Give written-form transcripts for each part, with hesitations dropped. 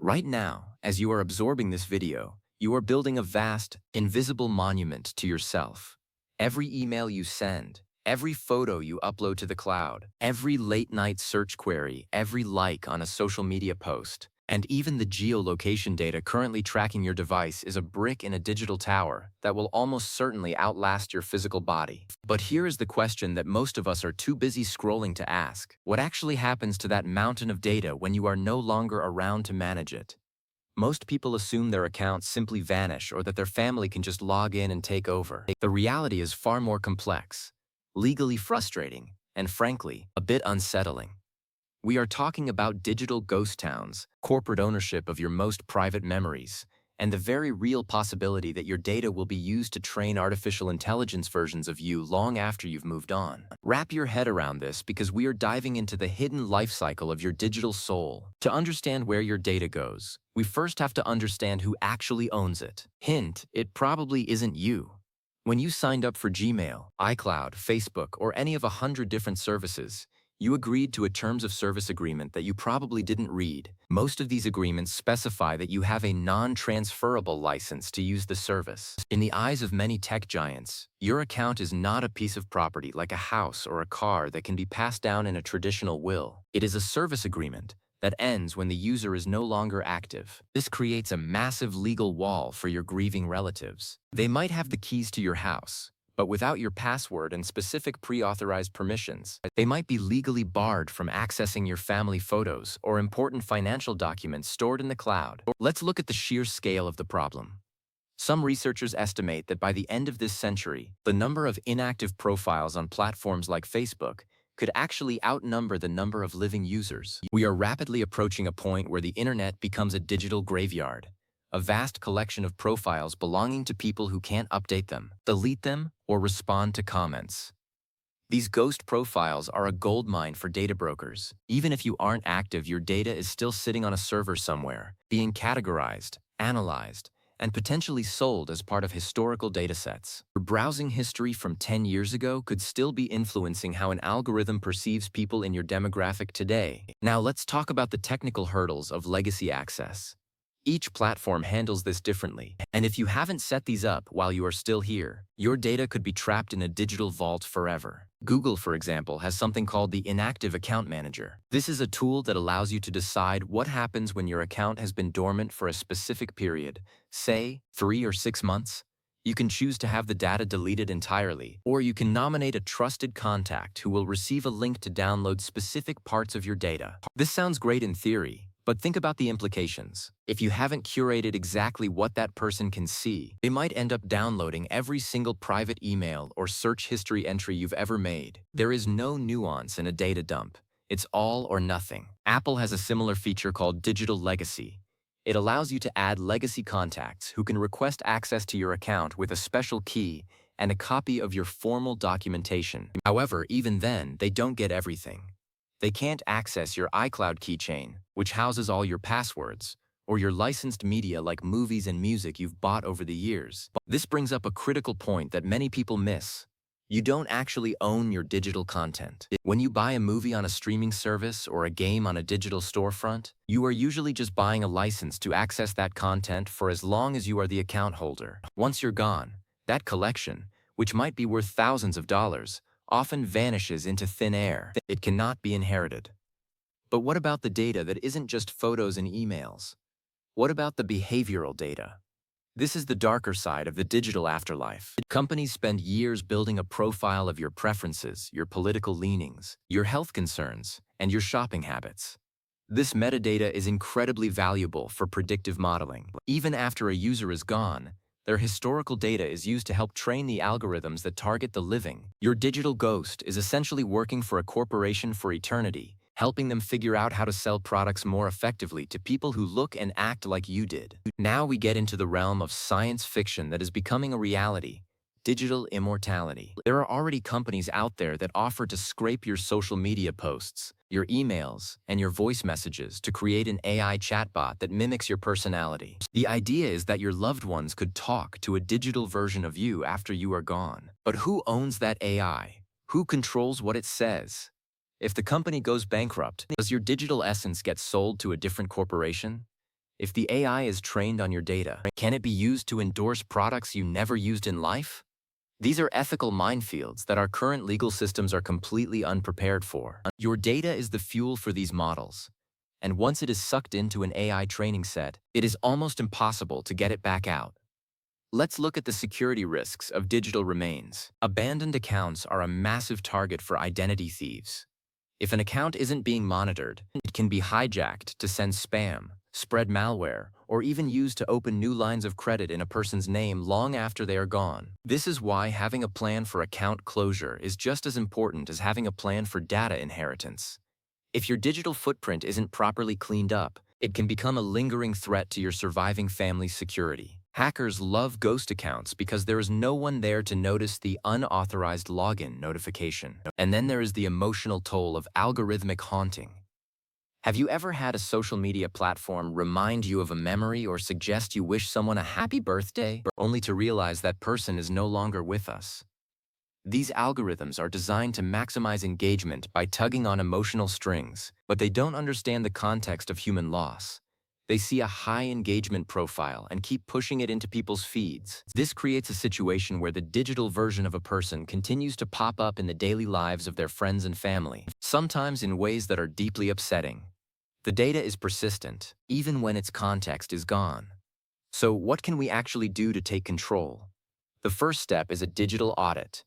Right now, as you are absorbing this video, you are building a vast, invisible monument to yourself. Every email you send, every photo you upload to the cloud, every late-night search query, every like on a social media post, and even the geolocation data currently tracking your device is a brick in a digital tower that will almost certainly outlast your physical body. But here is the question that most of us are too busy scrolling to ask. What actually happens to that mountain of data when you are no longer around to manage it? Most people assume their accounts simply vanish or that their family can just log in and take over. The reality is far more complex, legally frustrating, and frankly, a bit unsettling. We are talking about digital ghost towns, corporate ownership of your most private memories, and the very real possibility that your data will be used to train artificial intelligence versions of you long after you've moved on. Wrap your head around this because we are diving into the hidden life cycle of your digital soul. To understand where your data goes, we first have to understand who actually owns it. Hint, it probably isn't you. When you signed up for Gmail, iCloud, Facebook, or any of 100 different services, you agreed to a terms of service agreement that you probably didn't read. Most of these agreements specify that you have a non-transferable license to use the service. In the eyes of many tech giants, your account is not a piece of property like a house or a car that can be passed down in a traditional will. It is a service agreement that ends when the user is no longer active. This creates a massive legal wall for your grieving relatives. They might have the keys to your house, but without your password and specific pre-authorized permissions, they might be legally barred from accessing your family photos or important financial documents stored in the cloud. Let's look at the sheer scale of the problem. Some researchers estimate that by the end of this century, the number of inactive profiles on platforms like Facebook could actually outnumber the number of living users. We are rapidly approaching a point where the internet becomes a digital graveyard, a vast collection of profiles belonging to people who can't update them, delete them, or respond to comments. These ghost profiles are a goldmine for data brokers. Even if you aren't active, your data is still sitting on a server somewhere, being categorized, analyzed, and potentially sold as part of historical datasets. Your browsing history from 10 years ago could still be influencing how an algorithm perceives people in your demographic today. Now let's talk about the technical hurdles of legacy access. Each platform handles this differently, and if you haven't set these up while you are still here, your data could be trapped in a digital vault forever. Google, for example, has something called the Inactive Account Manager. This is a tool that allows you to decide what happens when your account has been dormant for a specific period, say 3 or 6 months. You can choose to have the data deleted entirely, or you can nominate a trusted contact who will receive a link to download specific parts of your data. This sounds great in theory, but think about the implications. If you haven't curated exactly what that person can see, they might end up downloading every single private email or search history entry you've ever made. There is no nuance in a data dump. It's all or nothing. Apple has a similar feature called Digital Legacy. It allows you to add legacy contacts who can request access to your account with a special key and a copy of your formal documentation. However, even then, they don't get everything. They can't access your iCloud keychain, which houses all your passwords, or your licensed media like movies and music you've bought over the years. This brings up a critical point that many people miss. You don't actually own your digital content. When you buy a movie on a streaming service or a game on a digital storefront, you are usually just buying a license to access that content for as long as you are the account holder. Once you're gone, that collection, which might be worth thousands of dollars, often vanishes into thin air. It cannot be inherited. But what about the data that isn't just photos and emails? What about the behavioral data? This is the darker side of the digital afterlife. Companies spend years building a profile of your preferences, your political leanings, your health concerns, and your shopping habits. This metadata is incredibly valuable for predictive modeling. Even after a user is gone, their historical data is used to help train the algorithms that target the living. Your digital ghost is essentially working for a corporation for eternity, helping them figure out how to sell products more effectively to people who look and act like you did. Now we get into the realm of science fiction that is becoming a reality: digital immortality. There are already companies out there that offer to scrape your social media posts, your emails, and your voice messages to create an AI chatbot that mimics your personality. The idea is that your loved ones could talk to a digital version of you after you are gone. But who owns that AI? Who controls what it says? If the company goes bankrupt, does your digital essence get sold to a different corporation? If the AI is trained on your data, can it be used to endorse products you never used in life? These are ethical minefields that our current legal systems are completely unprepared for. Your data is the fuel for these models, and once it is sucked into an AI training set, it is almost impossible to get it back out. Let's look at the security risks of digital remains. Abandoned accounts are a massive target for identity thieves. If an account isn't being monitored, it can be hijacked to send spam, spread malware, or even used to open new lines of credit in a person's name long after they are gone. This is why having a plan for account closure is just as important as having a plan for data inheritance. If your digital footprint isn't properly cleaned up, it can become a lingering threat to your surviving family's security. Hackers love ghost accounts because there is no one there to notice the unauthorized login notification. And then there is the emotional toll of algorithmic haunting. Have you ever had a social media platform remind you of a memory or suggest you wish someone a happy birthday, only to realize that person is no longer with us? These algorithms are designed to maximize engagement by tugging on emotional strings, but they don't understand the context of human loss. They see a high engagement profile and keep pushing it into people's feeds. This creates a situation where the digital version of a person continues to pop up in the daily lives of their friends and family, sometimes in ways that are deeply upsetting. The data is persistent, even when its context is gone. So what can we actually do to take control? The first step is a digital audit.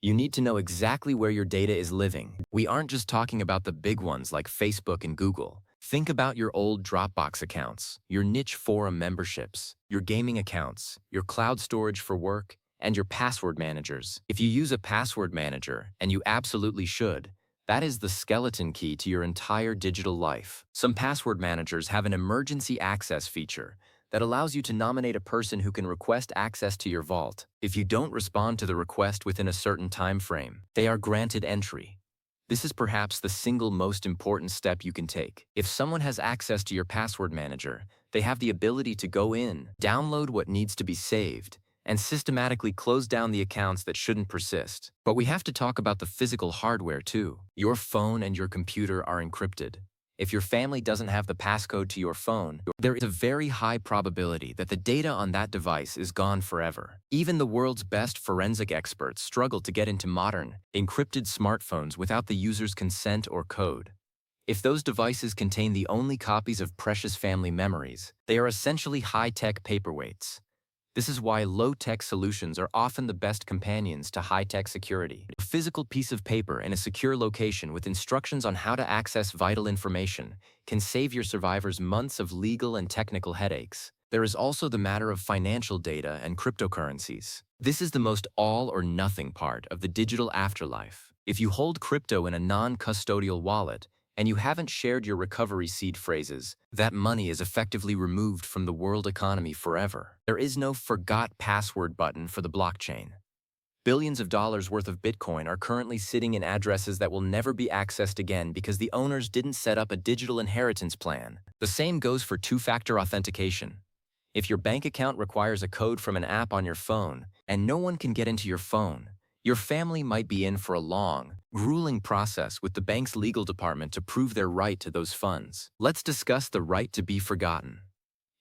You need to know exactly where your data is living. We aren't just talking about the big ones like Facebook and Google. Think about your old Dropbox accounts, your niche forum memberships, your gaming accounts, your cloud storage for work, and your password managers. If you use a password manager, and you absolutely should, that is the skeleton key to your entire digital life. Some password managers have an emergency access feature that allows you to nominate a person who can request access to your vault. If you don't respond to the request within a certain time frame, they are granted entry. This is perhaps the single most important step you can take. If someone has access to your password manager, they have the ability to go in, download what needs to be saved, and systematically close down the accounts that shouldn't persist. But we have to talk about the physical hardware too. Your phone and your computer are encrypted. If your family doesn't have the passcode to your phone, there is a very high probability that the data on that device is gone forever. Even the world's best forensic experts struggle to get into modern, encrypted smartphones without the user's consent or code. If those devices contain the only copies of precious family memories, they are essentially high-tech paperweights. This is why low-tech solutions are often the best companions to high-tech security. A physical piece of paper in a secure location with instructions on how to access vital information can save your survivors months of legal and technical headaches. There is also the matter of financial data and cryptocurrencies. This is the most all-or-nothing part of the digital afterlife. If you hold crypto in a non-custodial wallet, and you haven't shared your recovery seed phrases, that money is effectively removed from the world economy forever. There is no forgot password button for the blockchain. Billions of dollars worth of Bitcoin are currently sitting in addresses that will never be accessed again because the owners didn't set up a digital inheritance plan. The same goes for two-factor authentication. If your bank account requires a code from an app on your phone, and no one can get into your phone, your family might be in for a long, grueling process with the bank's legal department to prove their right to those funds. Let's discuss the right to be forgotten.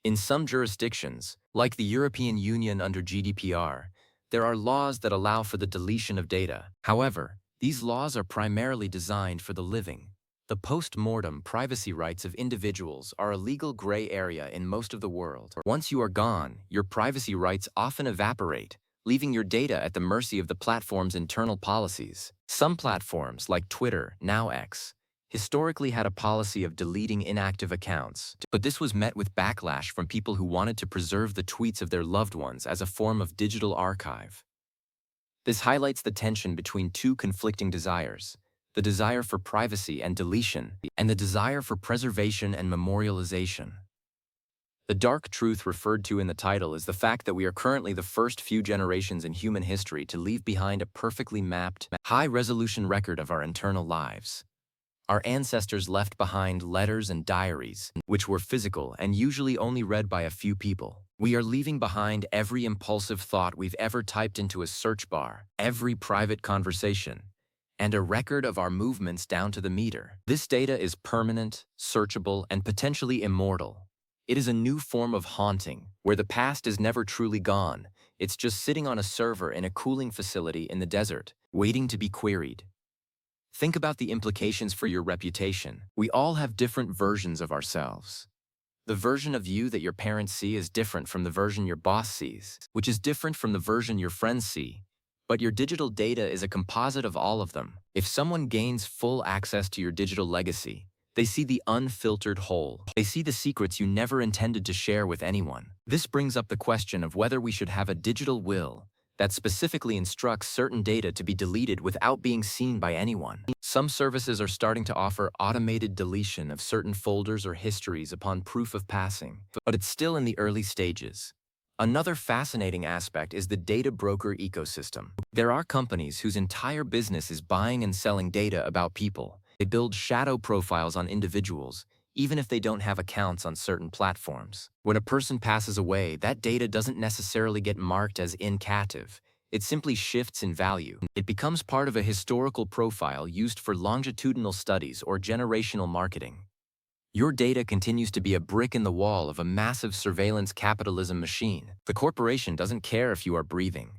In some jurisdictions, like the European Union under GDPR, there are laws that allow for the deletion of data. However, these laws are primarily designed for the living. The post-mortem privacy rights of individuals are a legal gray area in most of the world. Once you are gone, your privacy rights often evaporate, leaving your data at the mercy of the platform's internal policies. Some platforms, like Twitter, now X, historically had a policy of deleting inactive accounts, but this was met with backlash from people who wanted to preserve the tweets of their loved ones as a form of digital archive. This highlights the tension between two conflicting desires: the desire for privacy and deletion, and the desire for preservation and memorialization. The dark truth referred to in the title is the fact that we are currently the first few generations in human history to leave behind a perfectly mapped, high-resolution record of our internal lives. Our ancestors left behind letters and diaries, which were physical and usually only read by a few people. We are leaving behind every impulsive thought we've ever typed into a search bar, every private conversation, and a record of our movements down to the meter. This data is permanent, searchable, and potentially immortal. It is a new form of haunting, where the past is never truly gone. It's just sitting on a server in a cooling facility in the desert, waiting to be queried. Think about the implications for your reputation. We all have different versions of ourselves. The version of you that your parents see is different from the version your boss sees, which is different from the version your friends see. But your digital data is a composite of all of them. If someone gains full access to your digital legacy, they see the unfiltered whole. They see the secrets you never intended to share with anyone. This brings up the question of whether we should have a digital will that specifically instructs certain data to be deleted without being seen by anyone. Some services are starting to offer automated deletion of certain folders or histories upon proof of passing, but it's still in the early stages. Another fascinating aspect is the data broker ecosystem. There are companies whose entire business is buying and selling data about people. They build shadow profiles on individuals, even if they don't have accounts on certain platforms. When a person passes away, that data doesn't necessarily get marked as incaptive. It simply shifts in value. It becomes part of a historical profile used for longitudinal studies or generational marketing. Your data continues to be a brick in the wall of a massive surveillance capitalism machine. The corporation doesn't care if you are breathing.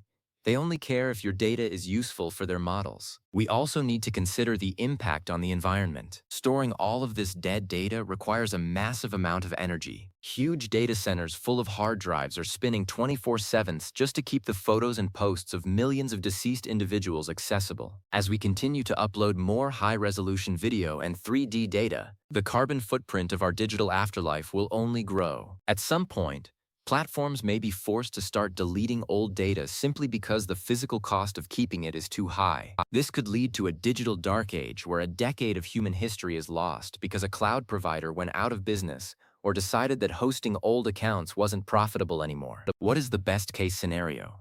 They only care if your data is useful for their models. We also need to consider the impact on the environment. Storing all of this dead data requires a massive amount of energy. Huge data centers full of hard drives are spinning 24/7 just to keep the photos and posts of millions of deceased individuals accessible. As we continue to upload more high-resolution video and 3D data, the carbon footprint of our digital afterlife will only grow. At some point, platforms may be forced to start deleting old data simply because the physical cost of keeping it is too high. This could lead to a digital dark age where a decade of human history is lost because a cloud provider went out of business or decided that hosting old accounts wasn't profitable anymore. What is the best-case scenario?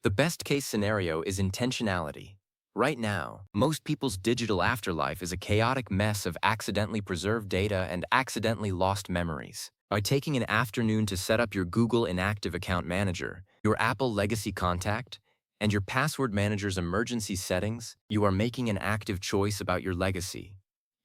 The best-case scenario is intentionality. Right now, most people's digital afterlife is a chaotic mess of accidentally preserved data and accidentally lost memories. By taking an afternoon to set up your Google Inactive Account Manager, your Apple Legacy Contact, and your Password Manager's emergency settings, you are making an active choice about your legacy.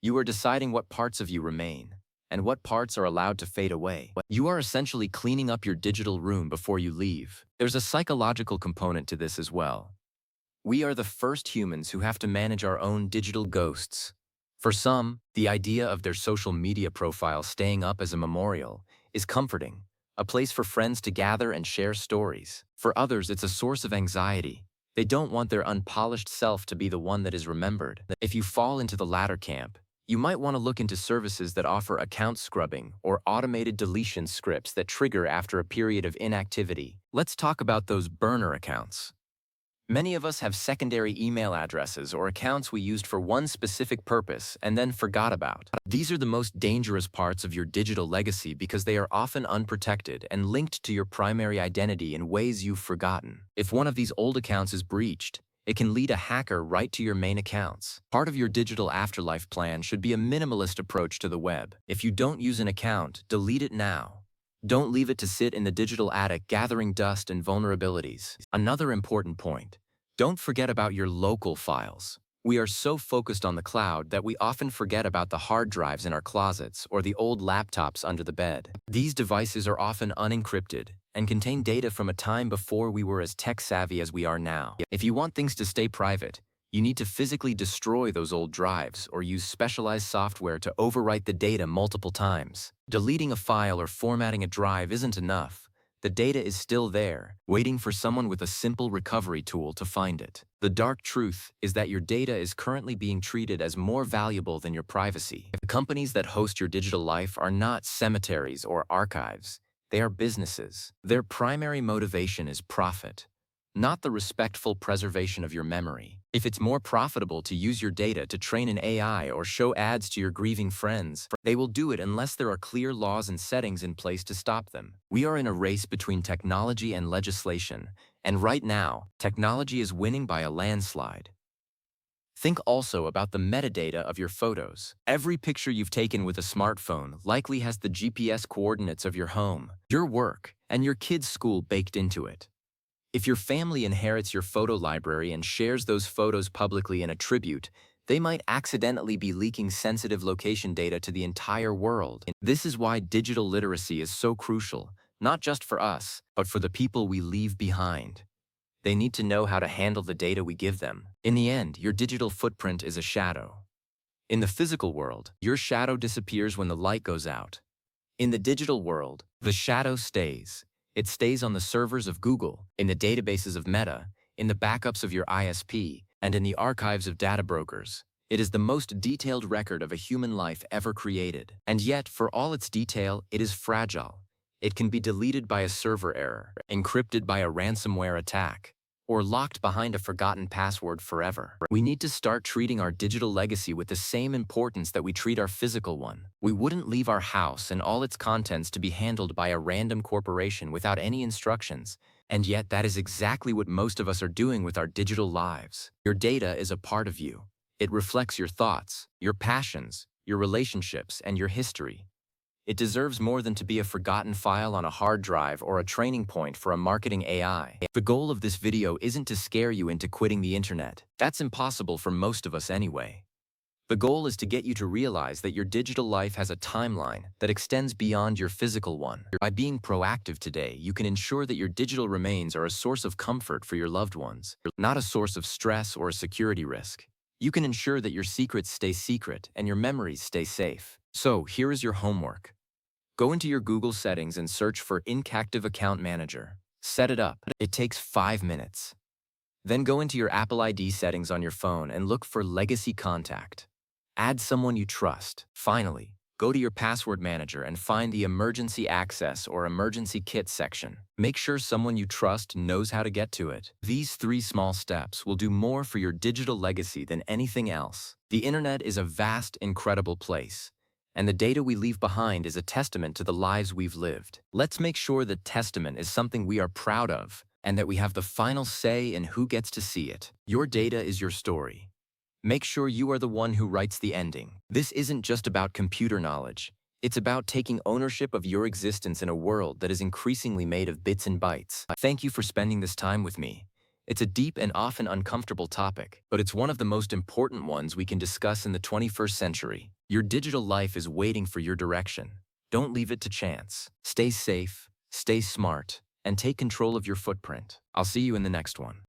You are deciding what parts of you remain and what parts are allowed to fade away. You are essentially cleaning up your digital room before you leave. There's a psychological component to this as well. We are the first humans who have to manage our own digital ghosts. For some, the idea of their social media profile staying up as a memorial is comforting, a place for friends to gather and share stories. For others, it's a source of anxiety. They don't want their unpolished self to be the one that is remembered. If you fall into the latter camp, you might want to look into services that offer account scrubbing or automated deletion scripts that trigger after a period of inactivity. Let's talk about those burner accounts. Many of us have secondary email addresses or accounts we used for one specific purpose and then forgot about. These are the most dangerous parts of your digital legacy because they are often unprotected and linked to your primary identity in ways you've forgotten. If one of these old accounts is breached, it can lead a hacker right to your main accounts. Part of your digital afterlife plan should be a minimalist approach to the web. If you don't use an account, delete it now. Don't leave it to sit in the digital attic gathering dust and vulnerabilities. Another important point: don't forget about your local files. We are so focused on the cloud that we often forget about the hard drives in our closets or the old laptops under the bed. These devices are often unencrypted and contain data from a time before we were as tech-savvy as we are now. If you want things to stay private, you need to physically destroy those old drives or use specialized software to overwrite the data multiple times. Deleting a file or formatting a drive isn't enough. The data is still there, waiting for someone with a simple recovery tool to find it. The dark truth is that your data is currently being treated as more valuable than your privacy. The companies that host your digital life are not cemeteries or archives. They are businesses. Their primary motivation is profit, not the respectful preservation of your memory. If it's more profitable to use your data to train an AI or show ads to your grieving friends, they will do it unless there are clear laws and settings in place to stop them. We are in a race between technology and legislation, and right now, technology is winning by a landslide. Think also about the metadata of your photos. Every picture you've taken with a smartphone likely has the GPS coordinates of your home, your work, and your kids' school baked into it. If your family inherits your photo library and shares those photos publicly in a tribute, They might accidentally be leaking sensitive location data to the entire world. This is why digital literacy is so crucial, not just for us, but for the people we leave behind. They need to know how to handle the data we give them. In the end, your digital footprint is a shadow. In the physical world, your shadow disappears when the light goes out. In the digital world, the shadow stays. It stays on the servers of Google, in the databases of Meta, in the backups of your ISP, and in the archives of data brokers. It is the most detailed record of a human life ever created. And yet, for all its detail, it is fragile. It can be deleted by a server error, encrypted by a ransomware attack, or locked behind a forgotten password forever. We need to start treating our digital legacy with the same importance that we treat our physical one. We wouldn't leave our house and all its contents to be handled by a random corporation without any instructions. And yet that is exactly what most of us are doing with our digital lives. Your data is a part of you. It reflects your thoughts, your passions, your relationships, and your history. It deserves more than to be a forgotten file on a hard drive or a training point for a marketing AI. The goal of this video isn't to scare you into quitting the internet. That's impossible for most of us anyway. The goal is to get you to realize that your digital life has a timeline that extends beyond your physical one. By being proactive today, you can ensure that your digital remains are a source of comfort for your loved ones, not a source of stress or a security risk. You can ensure that your secrets stay secret and your memories stay safe. So, here is your homework. Go into your Google settings and search for Incactive Account Manager. Set it up. It takes 5 minutes. Then go into your Apple ID settings on your phone and look for Legacy Contact. Add someone you trust. Finally, go to your password manager and find the Emergency Access or Emergency Kit section. Make sure someone you trust knows how to get to it. These 3 small steps will do more for your digital legacy than anything else. The internet is a vast, incredible place, and the data we leave behind is a testament to the lives we've lived. Let's make sure that testament is something we are proud of, and that we have the final say in who gets to see it. Your data is your story. Make sure you are the one who writes the ending. This isn't just about computer knowledge. It's about taking ownership of your existence in a world that is increasingly made of bits and bytes. Thank you for spending this time with me. It's a deep and often uncomfortable topic, but it's one of the most important ones we can discuss in the 21st century. Your digital life is waiting for your direction. Don't leave it to chance. Stay safe, stay smart, and take control of your footprint. I'll see you in the next one.